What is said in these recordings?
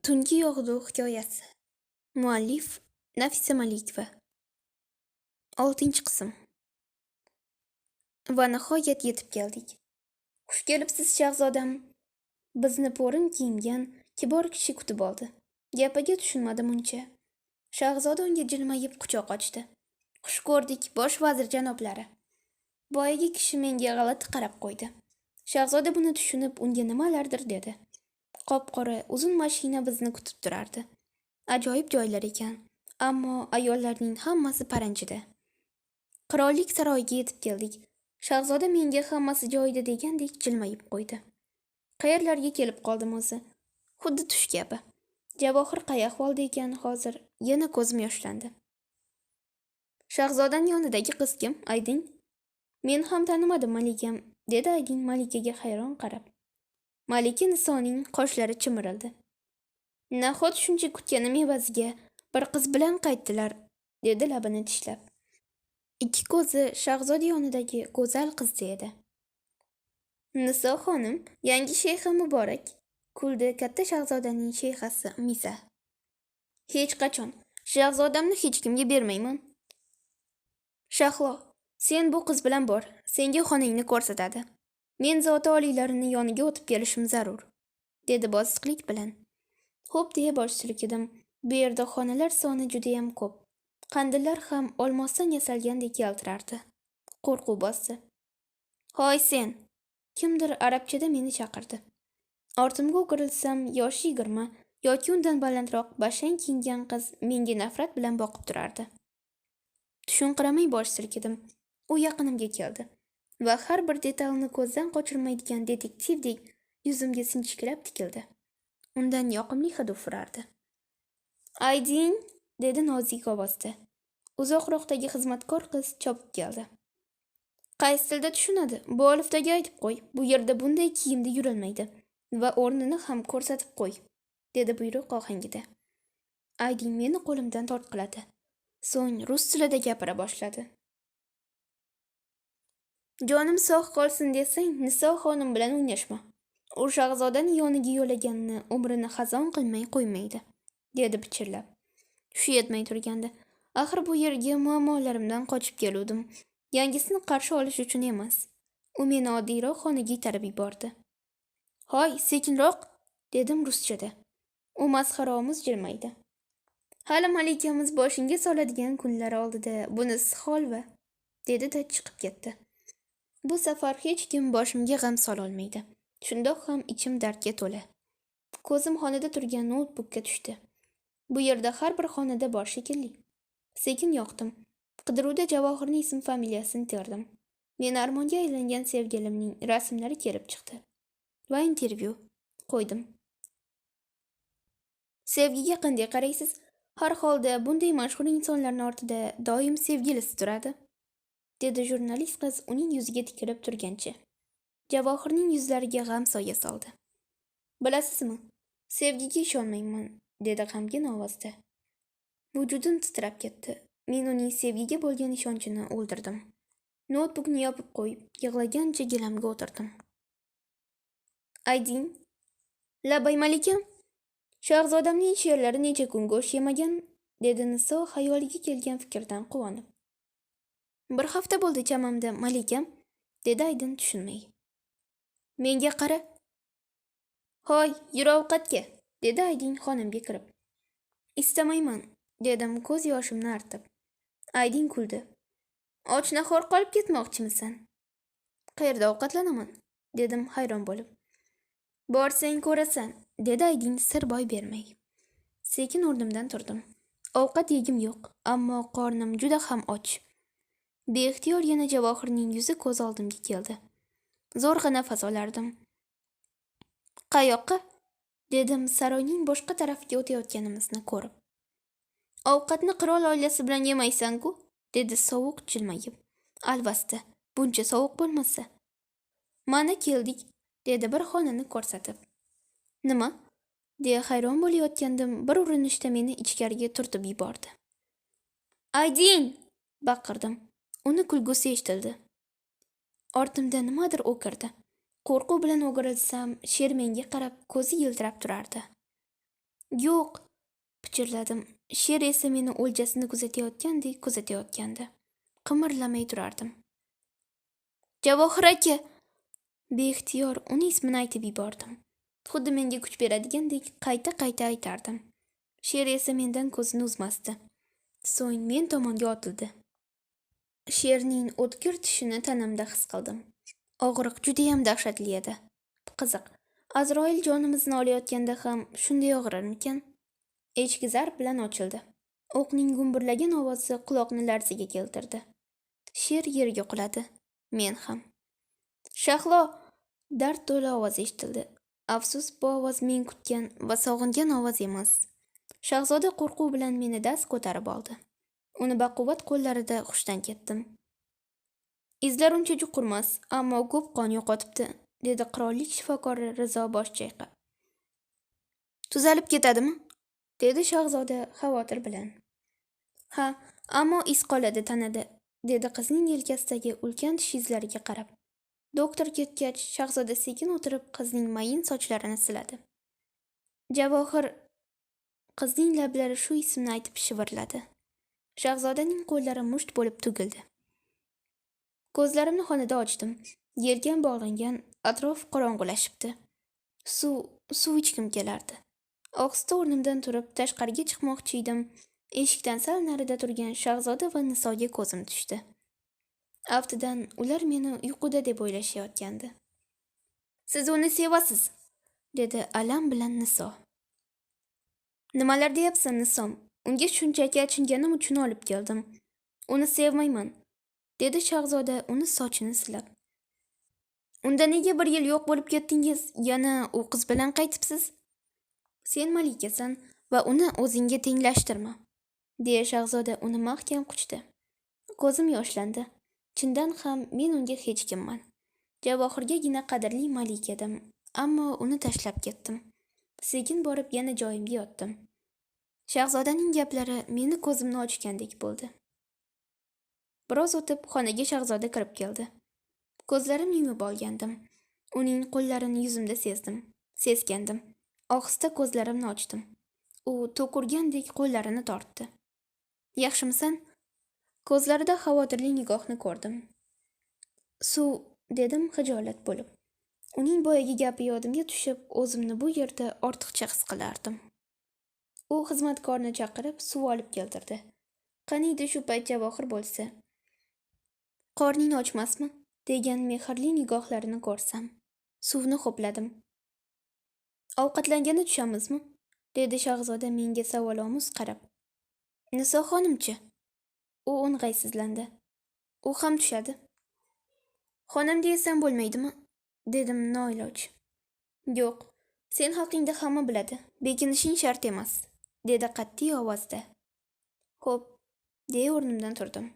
Tungi yog'du hikoyasi. Muallif Nafisa Malikova. 6-qism. Va nihoyat yetib keldik. Xush kelibsiz, shahzodam. Bizni po'rin kiyingan kibor kishi kutib oldi. Gapiga tushunmadim uncha. Shahzoda unga jilmayib quchoq ochdi. Xush ko'rdik, bosh vazir janoblari. Boyagi kishi menga g'alati qarab qo'ydi. Shahzoda buni tushunib unga nimalardir dedi. Qop-qora uzun mashina bizni kutib turardi. Ajoyib joylar ekan, ammo ayollarning hammasi paranjida. Qirollik saroyiga yetib keldik. Shahzoda menga hammasi joyida degandek jilmayib qo'ydi. Qayerlarga kelib qoldim o'zi? Xuddi tush kabi. Javohir qay ahvolda ekan hozir? Yana ko'zim yoshlandi. Shahzodaning yonidagi qiz kim, Aydin? Men ham tanimadim, malikam, dedi Aydin malikaga hayron qarab. Malika Nisoning qoshlari chimirildi. Nahot shuncha kutganim evaziga bir qiz bilan qaytdilar, dedi labini tishlab. Ikki ko'zi shahzoda yonidagi go'zal qizda edi. Niso xonim, yangi shayxa muborak, kuldi katta shahzodaning shayxasi Misa. Hech qachon shahzodamni hech kimga bermayman. Shahlo, sen bu qiz bilan bor, senga xonangni ko'rsatadi. Men zoti oliylarini yoniga o'tib kelishim zarur, dedi bosiqlik bilan. Xo'p deya bosh silkidim. Bu yerda xonalar soni juda ham ko'p. Qandillar ham olmosdan yasalgandek yaltirardi. Qo'rquv bosdi. Hoy sen! Kimdir arabchada meni chaqirdi. Ortimga o'girilsam, yoshi 20 yoki undan balandroq bashang kiyingan qiz menga nafrat bilan boqib turardi. Tushunqiramay bosh silkidim. U yaqinimga keldi va har bir detalni ko'zdan qochirmaydigan detektivdek yuzimga sinchiklab tikildi. Undan yoqimli hid ufurardi. Aydin, dedi nozik ovozda. Uzoqroqdagi xizmatkor qiz chopib keldi. Qaysi tilda tushunadi? Bu alifdagi aytib qo'y. Bu yerda bunday kiyimda yurilmaydi va o'rnini ham ko'rsatib qo'y, dedi buyruq ohangida. Aydin meni qo'limdan tortqiladi. So'ng rus tilida gapira boshladi. Jonim sog' qolsin desang, Niso xonim bilan o'ynashma. U shahzodaning yoniga yo'laganini umrini xazon qilmay qo'ymaydi, dedi pichirlab. Shu yetmay turganda, axir bu yerga muammolarimdan qochib keluvdim. Yangisini qarshi olish uchun emas. U meni oddiyroq xonaga itarib yubordi. Hoy, sekinroq, dedim ruschada. U masxaromuz jilmaydi. Hali malikamiz boshingga soladigan kunlar oldida bunisi holva, dedi-da chiqib ketdi. Bu safar hech kim boshimga g'am sololmaydi. Shundoq ham ichim dardga to'la. Ko'zim xonada turgan noutbukka tushdi. Bu yerda har bir xonada bor shekilli. Sekin yoqdim. Qidiruvda Javohirning ism familiyasini terdim. Men armonga aylangan sevgilimning rasmlari kelib chiqdi. Va intervyu qo'ydim. Sevgiga qanday qaraysiz? Har holda bunday mashhur insonlarning ortida doim sevgilisi turadi, dedi jurnalist qiz uning yuziga tikilib turgancha. Javohirning yuzlariga g'am soya soldi. Bilasizmi, sevgiga ishonmayman, dedi g'amgin ovozda. Vujudim titrab ketdi. Men uning sevgiga bo'lgan ishonchini o'ldirdim. Notebookni yopib qo'yib, yig'lagancha gilamga o'tirdim. Aydin, labay malikam, shahzodamning she'rlari necha kun go'sht yemagan, dedi Niso xayoliga kelgan fikrdan quvonib. Bir hafta bo'ldi chamamda, malikam, dedi Aydin tushunmay. Menga qara. Hoy, yur ovqatga, dedi Aydin xonamga kirib. Istamayman, dedim ko'z yoshimni artib. Aydin kuldi. Och-nahor qolib ketmoqchimisan? Qayerda ovqatlanaman, dedim hayron bo'lib. Borsang ko'rasan, dedi Aydin sir boy bermay. Sekin o'rnimdan turdim. Ovqat yegim yo'q, ammo qornim juda ham och. Beixtiyor yana Javohirning yuzi ko'z oldimga keldi. Zo'rg'a nafas olardim. Qayoqqa? Dedim saroyning boshqa tarafiga o'tayotganimizni ko'rib. Ovqatni qirol oilasi bilan yemaysan-ku, dedi sovuq jilmayib. Alvasta, buncha sovuq bo'lmasa. Mana keldik, dedi bir xonani ko'rsatib. Nima? deya hayron bo'layotgandim, bir urinishda meni ichkariga turtib yubordi. Aydin! baqirdim. Uni kulgusi eshitildi. Ortimda nimadir o'kirdi. Qo'rquv bilan o'girilsam, sher menga qarab ko'zi yiltirab turardi. Yo'q, pichirladim. Sher esa meni o'ljasini kuzatayotgandek kuzatayotgandi. Qimirlamay turardim. Javohir aka! Beixtiyor uning ismini aytib yubordim. Xuddi menga kuch beradigandek qayta-qayta aytardim. Sher esa mendan ko'zini uzmasdi. So'ng men tomonga otildi. Sherning o'tkir tishini tanamda his qildim. Og'riq judayam dahshatli edi. Qiziq, Azroil jonimizni olayotganda ham shunday og'rirmikan? Eshik zarb bilan ochildi. O'qning gumburlagan ovozi quloqni larzaga keltirdi. Sher yerga quladi. Men ham. Shahlo! Dard to'la ovoz eshitildi. Afsus, bu ovoz men kutgan va sog'ingan ovoz emas. Shahzoda qo'rquv bilan meni dast ko'tarib oldi. Uni baquvvat qo'llarida hushdan ketdim. Izlar uncha chuqurmas, ammo ko'p qon yo'qotibdi, dedi qirollik shifokori Rizo bosh chayqab. Tuzalib ketadimi? Dedi shahzoda xavotir bilan. Ha, ammo iz qoladi tanada, dedi qizning yelkasidagi ulkan tish izlariga qarab. Doktor ketgach, shahzoda sekin o'tirib qizning mayin sochlarini siladi. Javohir, qizning lablari shu ismni aytib shivirladi. Shahzodaning qo'llari musht bo'lib tugildi. Ko'zlarimni xonada ochdim. Yelkam bog'langan, atrof qorong'ulashibdi. Suv ichkim kelardi. Ohista o'rnimdan turib tashqariga chiqmoqchi edim. Eshikdan sal narida turgan shahzoda va Nisoga ko'zim tushdi. Aftidan ular meni uyquda deb o'ylashayotgandi. Siz uni sevasiz, dedi alam bilan Niso. Nimalar deyapsan, Nisom? Unga shunchaki achinganim uchun olib keldim. Uni sevmayman, dedi shahzoda uni sochini silab. Unda nega bir yil yo'q bo'lib ketdingiz? Yana u qiz bilan qaytibsiz? Sen malikasan va uni o'zingga tenglashtirma, deya shahzoda uni mahkam quchdi. Ko'zim yoshlandi. Chindan ham men unga hech kimman. Javohirgagina qadrli malik edim, ammo uni tashlab ketdim. Sekin borib yana joyimga yotdim. Shahzodaning gaplari meni ko'zimni ochgandek bo'ldi. Biroz o'tib xonaga shahzoda kirib keldi. Ko'zlarimni yumib olgandim. Uning qo'llarini yuzimda sezdim. Seskandim. Ohista ko'zlarimni ochdim. U to'kurgandek qo'llarini tortdi. Yaxshimisan? Ko'zlarida xavotirli nigohni ko'rdim. Suv, dedim hijolat bo'lib. Uning boyagi gapi yodimga tushib, o'zimni bu yerda ortiqcha his qilardim. U xizmatkorni chaqirib suv olib keltirdi. Qaniydi shu payt Javohir bo'lsa. Qorning ochmasmi? Degan mehrli nigohlarini ko'rsam. Suvni ho'pladim. Ovqatlanganda tushamizmi? Dedi shahzoda menga savolomuz qarab. Niso xonimchi? U o'ng'aysizlandi. U ham tushadi. Xonamda yesam bo'lmaydimi? Dedim noiloj. Yo'q, sen haqingda hamma biladi. Bekinishing shart emas, dedi qat'iy ovozda. Xo'p, deya o'rnimdan turdim.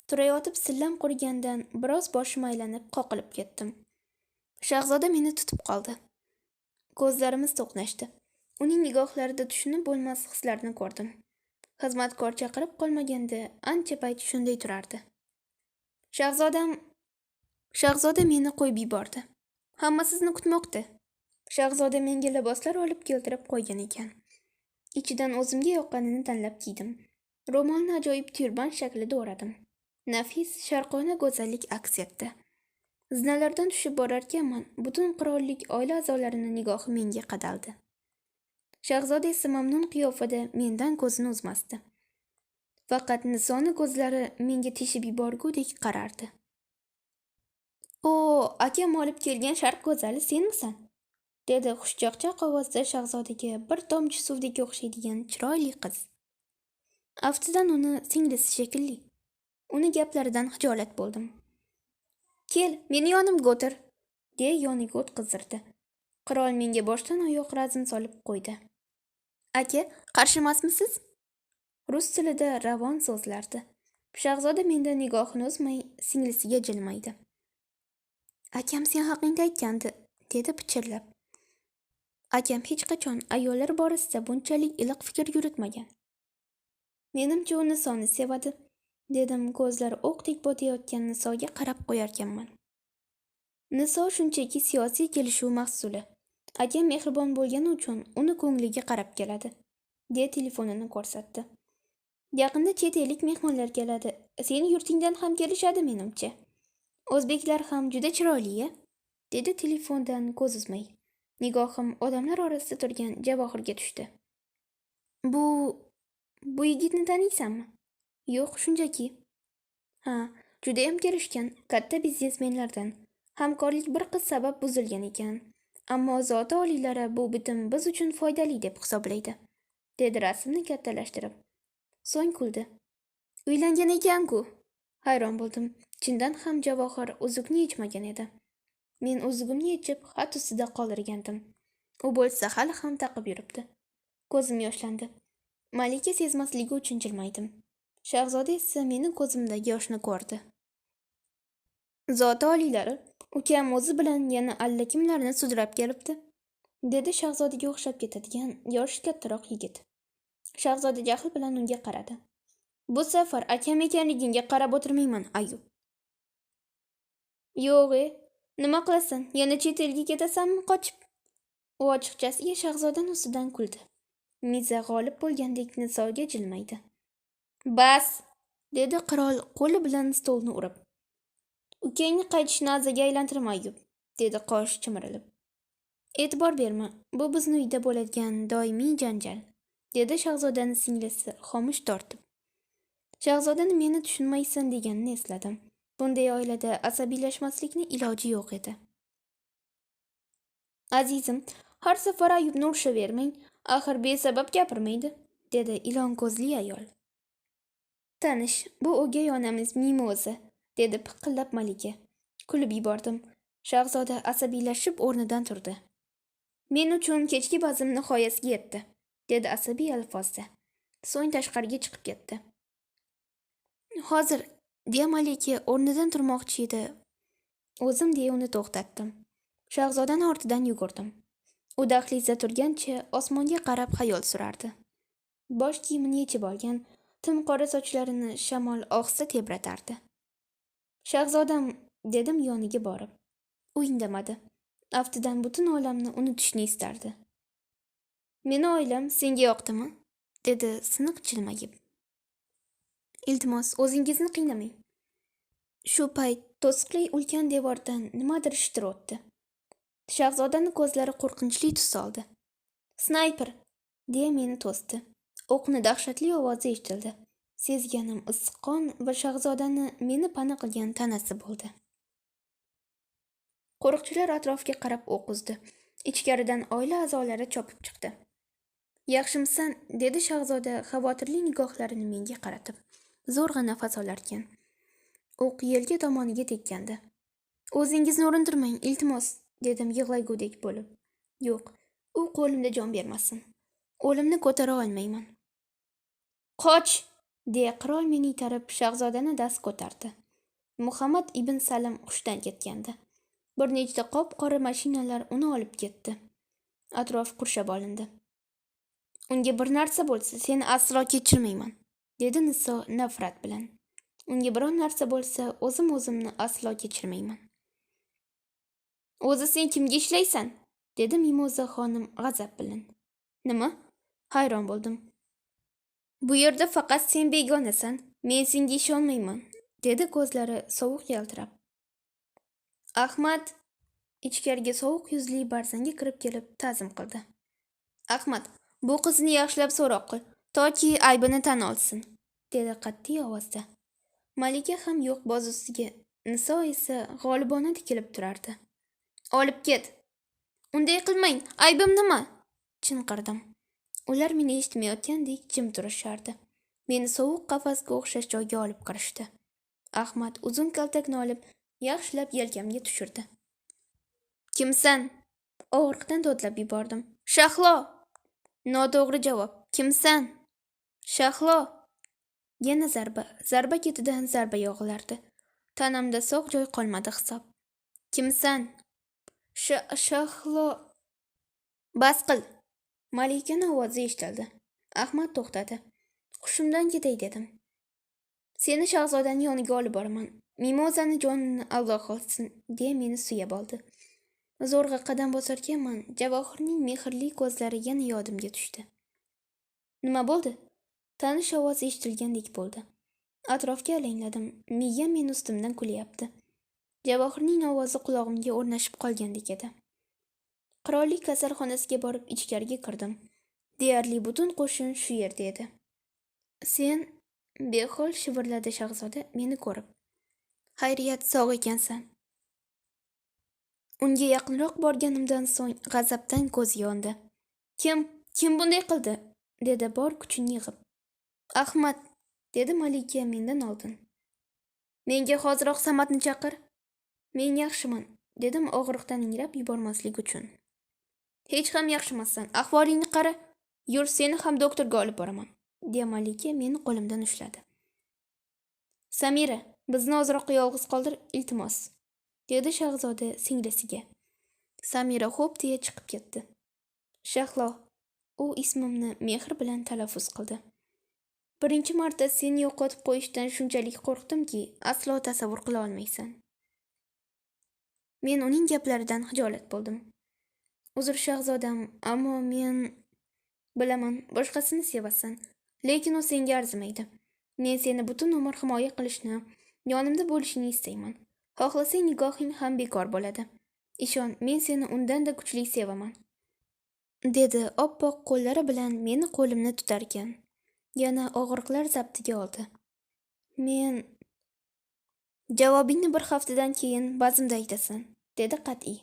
Turayotib sillam qurigandan biroz boshim aylanib qoqilib ketdim. Shahzoda meni tutib qoldi. Ko'zlarimiz to'qnashdi. Uning nigohlarida tushunib bo'lmas hislarni ko'rdim. Xizmatkor chaqirib qolmaganda ancha payt shunday turardi. Shahzoda meni qo'yib yubordi. Hamma sizni kutmoqda. Shahzoda menga liboslar olib keltirib qo'ygan ekan. Ichidan o'zimga yoqqanini tanlab kiydim. Ro'molni ajoyib turban shaklida o'radim. Nafis, sharqona go'zallik aks etdi. Zinalardan tushib borarkanman, butun qirollik oila a'zolarining nigohi menga qadaldi. Shahzoda esa mamnun qiyofada mendan ko'zini uzmasdi. Faqat Nisoni ko'zlari menga teshib yuborgudek qarardi. "O, akam olib kelgan sharq go'zali senmisan?" dedi xushchaqchaq ovozda shahzodaga bir tomchi suvdek o'xshaydigan chiroyli qiz. Aftidan uni singlisi shekilli. Uni gaplaridan hijolat bo'ldim. "Kel, meni yonimga o'tir", deya yoniga o'tqizdirdi. Qirol menga boshdan oyoq razm solib qo'ydi. "Aka, qarshimasmisiz?" Rus tilida ravon so'zlardi. Shahzoda mendan nigohini uzmay, singlisiga jilmaydi. "Akam sen haqingda aytgandi", dedi pichirlab. Akam hech qachon ayollar borasida bunchalik iliq fikr yuritmagan. "Menimcha u Nisoni sevadi", dedim ko'zlari o'qdek botayotgan Nisoga qarab qo'yarkanman. Niso shunchaki siyosiy kelishuv mahsuli. Akam mehribon bo'lgani uchun uni ko'ngliga qarab keladi. deya telefonini ko'rsatdi. Yaqinda chet ellik mehmonlar keladi. Sening yurtingdan ham kelishadi menimcha. O'zbeklar ham juda chiroyli-a, dedi telefondan ko'z uzmay. Nigohim odamlar orasida turgan Javohirga tushdi. Bu yigitni taniysanmi? Yo'q, shunchaki. Ha, judayam kelishgan, katta biznesmenlardan. Hamkorlik bir qiz sabab buzilgan ekan. Ammo zoti oliylari bu bitim biz uchun foydali deb hisoblaydi, dedi rasmni kattalashtirib. So'ng kuldi. Uylangan ekan-ku. Hayron bo'ldim. Chindan ham Javohir uzukni yechmagan edi. Men uzugimni yechib xat ustida qoldirgandim. U bo'lsa hali ham taqib yuribdi. Ko'zim yoshlandi. Malika sezmasligi uchun jilmaydim. Shahzoda esa meni ko'zimdagi yoshni ko'rdi. Zoti oliylari, ukam o'zi bilan yana allakimlarni sudrab kelibdi, dedi shahzodaga o'xshab ketadigan yoshi kattaroq yigit. Shahzoda jahl bilan unga qaradi. Bu safar akam ekanligingga qarab o'tirmayman, Ayub. Yo'g'e, nima qilasan? Yana chet elga ketasanmi qochib? U ochiqchasiga shahzodan ustidan kuldi. Miza g'olib bo'lgandek Nisoga jilmaydi. Bas, dedi qirol qo'li bilan stolni urib. Ukangni qaytishni azaga aylantirma, Ayub, dedi qosh chimirilib. E'tibor berma, bu bizning uyda bo'ladigan doimiy janjal, dedi shahzodani singlisi xomush tortib. Shahzodani meni tushunmaysan deganini esladim. Bunday oilada asabiylashmaslikni iloji yo'q edi. Azizim, har safar Ayubni urishavermang, axir besabab gapirmaydi, dedi ilon ko'zli ayol. Tanish, bu o'gay onamiz Mimoza, dedi piqillab Malika. Kulib yubordim. Shahzoda asabiylashib o'rnidan turdi. Men uchun kechki bazm nihoyasiga yetdi, dedi asabiy alfozda. So'ng tashqariga chiqib ketdi. Hozir, deya Malika o'rnidan turmoqchi edi. O'zim deya uni to'xtatdim. Shahzodaning ortidan yugurdim. U dahlizda turgancha osmonga qarab xayol surardi. Bosh kiyimini yechib olgan, tim qora sochlarini shamol ohista tebratardi. Shahzodam, dedim yoniga borib. U indamadi. Aftidan butun olamni unutishni istardi. Meni oilam senga yoqdimi? Dedi siniq jilmayib. Iltimos, o'zingizni qiynamang. Shu payt to'siqli ulkan devordan nimadir shitir o'tdi. Shahzodaning ko'zlari qo'rqinchli tus oldi. Snayper, deya meni to'sdi. O'qni dahshatli ovozi eshitildi. Sezganim issiq qon va shahzodani meni pana qilgan tanasi bo'ldi. Qo'riqchilar atrofga qarab o'q uzdi. Ichkaridan oila a'zolari chopib chiqdi. Yaxshimisan, dedi shahzoda xavotirli nigohlarini menga qaratib. Zo'rg'a nafas olarkan. O'q yelka tomoniga tekkandi. O'zingizni urintirmang, iltimos, dedim yig'lagudek bo'lib. Yo'q, u qo'limda jon bermasin. O'limni ko'tara olmayman. Qoch, deya qirol meni itarib shahzodani dast ko'tardi. Muhammad ibn Salim hushdan ketgandi. Bir nechta qop-qora mashinalar uni olib ketdi. Atrof qurshab olindi. Unga bir narsa bo'lsa, seni aslo kechirmayman, dedi Niso nafrat bilan. Unga biron narsa bo'lsa, o'zimni aslo kechirmayman. O'zi sen kimga ishlaysan? Dedi Mimoza xonim g'azab bilan. Nima? Hayron bo'ldim. Bu yerda faqat sen begonasan. Men senga ishonmayman, dedi ko'zlari sovuq yaltirab. Ahmad ichkariga sovuq yuzli barzanga kirib kelib ta'zim qildi. Ahmad, bu qizni yaxshilab so'roq qil, toki aybini tan olsin, dedi qat'iy ovozda. Malika ham yo'q boz ustiga, Niso esa g'olibona tikilib turardi. Olib ket. Unday qilmang, aybim nima? Chinqirdim. Ular meni eshitmayotgandek jim turishardi. Meni sovuq qafasga o'xshash joyga olib kirishdi. Ahmad uzun kaltakni olib, yaxshilab yelkamga tushirdi. Kimsan? Og'riqdan dodlab yubordim. Shahlo! Noto'g'ri javob. Kimsan? Shahlo! Yana zarba ketidan zarba yog'ilardi. Tanamda sog' joy qolmadi hisob. Kimsan? Shahlo! Bas qil! Malikaning ovozi eshitildi. Ahmad to'xtadi. Hushimdan ketay dedim. Seni shahzodaning yoniga olib boraman. Mimozani jonini Alloh olsin, deya meni suyab oldi. Zo'rg'a qadam bosarkanman, Javohirning mehrli ko'zlari yana yodimga tushdi. Nima bo'ldi? Tanish ovoz eshitilgandek bo'ldi. Atrofga alangladim. Miyam men ustimdan kulyapti. Javohirning ovozi qulog'imga o'rnashib qolgandek edi. Qirollik kasalxonasiga borib ichkariga kirdim. Deyarli butun qo'shin shu yerda edi. Sen behol shivirladi shahzoda meni ko'rib. Xayriyat, sog' ekansan. Unga yaqinroq borganimdan so'ng g'azabdan ko'zi yondi. Kim bunday qildi? Dedi bor kuchini yig'ib. Ahmad, dedi Malika mendan oldin. Menga hoziroq Samatni chaqir. Men yaxshiman, dedim og'riqdan ingrab yubormaslik uchun. Hech ham yaxshimassan. Ahvolingni qara. Yur, seni ham doktorga olib boraman, deya Malika meni qo'limdan ushladi. Samira, bizni ozroq yolg'iz qoldir, iltimos, dedi shahzoda singlisiga. Samira xo'p deya chiqib ketdi. Shahlo, u ismimni mehr bilan talaffuz qildi. Birinchi marta seni yo'qotib qo'yishdan shunchalik qo'rqdimki, aslo tasavvur qila olmaysan. Men uning gaplaridan hijolat bo'ldim. Uzr shahzodam, ammo men bilaman, boshqasini sevasan, lekin u senga arzimaydi. Men seni butun umr himoya qilishni, yonimda bo'lishini istayman. Xohlasang nigohing ham bekor bo'ladi. Ishon, men seni undan-da kuchli sevaman, dedi oppoq qo'llari bilan meni qo'limni tutarkan. Yana og'riqlar zabtiga oldi. Men javobingni bir haftadan keyin bazmda aytasan, dedi qat'iy.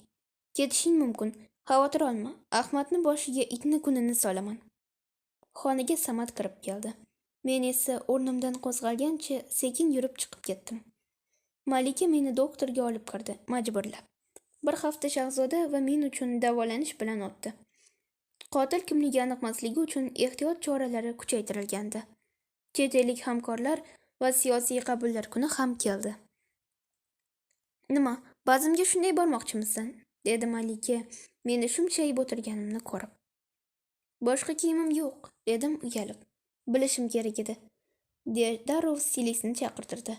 Ketishing mumkin. Xavotir olma. Ahmadni boshiga itni kunini solaman. Xonaga Samat kirib keldi. Men esa o'rnimdan qo'zg'algancha sekin yurib chiqib ketdim. Malika meni doktorga olib kirdi, majburlab. Bir hafta shahzoda va men uchun davolanish bilan o'tdi. Qotil kimligi aniqmasligi uchun ehtiyot choralari kuchaytirilgandi. Chet ellik hamkorlar va siyosiy qabullar kuni ham keldi. Nima, bazmga shunday bormoqchimisan? Dedi Malika meni shumshayib o'tirganimni ko'rib. Boshqa kiyimim yo'q, dedim uyalib. Bilishim kerak edi, deya darrov stilistni chaqirtirdi.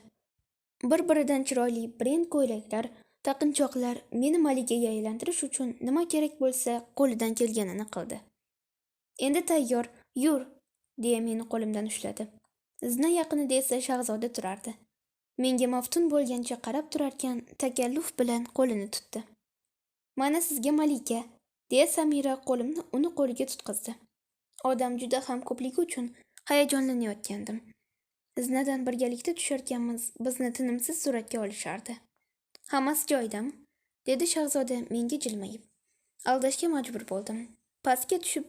Bir-biridan chiroyli brend ko'ylaklar, taqinchoqlar meni Malikaga aylantirish uchun nima kerak bo'lsa qo'lidan kelganini qildi. Endi tayyor, yur, deya meni qo'limdan ushladi. Zina yaqinida esa shahzoda turardi. Menga maftun bo'lgancha qarab turarkan, takalluf bilan qo'lini tutdi. Mana sizga Malika, deya Samira qo'limni uni qo'liga tutqazdi. Odam juda ham ko'pligi uchun hayajonlanayotgandim. Zinadan birgalikda tusharkanmiz, bizni tinimsiz suratga olishardi. Hammasi joyidami? Dedi shahzoda menga jilmayib. Aldashga majbur bo'ldim. Pastga tushib,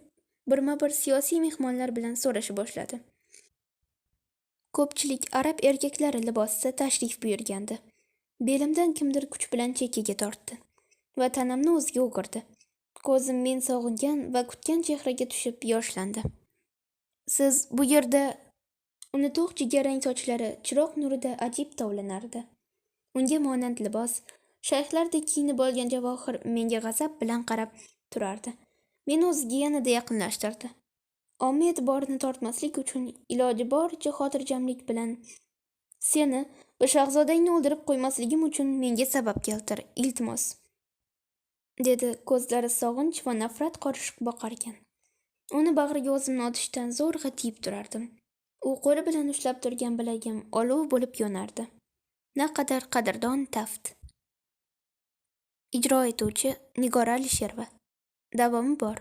birma-bir siyosiy mehmonlar bilan so'rashi boshladi. Ko'pchilik arab erkaklari libosida tashrif buyurgandi. Belimdan kimdir kuch bilan chekkaga tortdi va tanamni o'ziga o'girdi. Ko'zim men sog'ingan va kutgan chehraga tushib yoshlandi. Siz bu yerda... Uni to'q jigarrang sochlari chiroq nurida ajib tovlanardi. Unga monand libos, shayxlardek kiyinib olgan Javohir menga g'azab bilan qarab turardi. Meni o'ziga yanada yaqinlashtirdi. Omma e'tiborini tortmaslik uchun iloji boricha xotirjamlik bilan seni va shahzodangni o'ldirib qo'ymasligim uchun menga sabab keltir, iltimos, dedi ko'zlari sog'inch va nafrat qorishib boqarkan. Uni bag'riga o'zimni otishdan zo'rg'a tiyib turardim. U qo'li bilan ushlab turgan bilagim olov bo'lib yonardi. Naqadar qadrdon taft. Ijro etuvchi Nigora Alisherova. Davomi bor.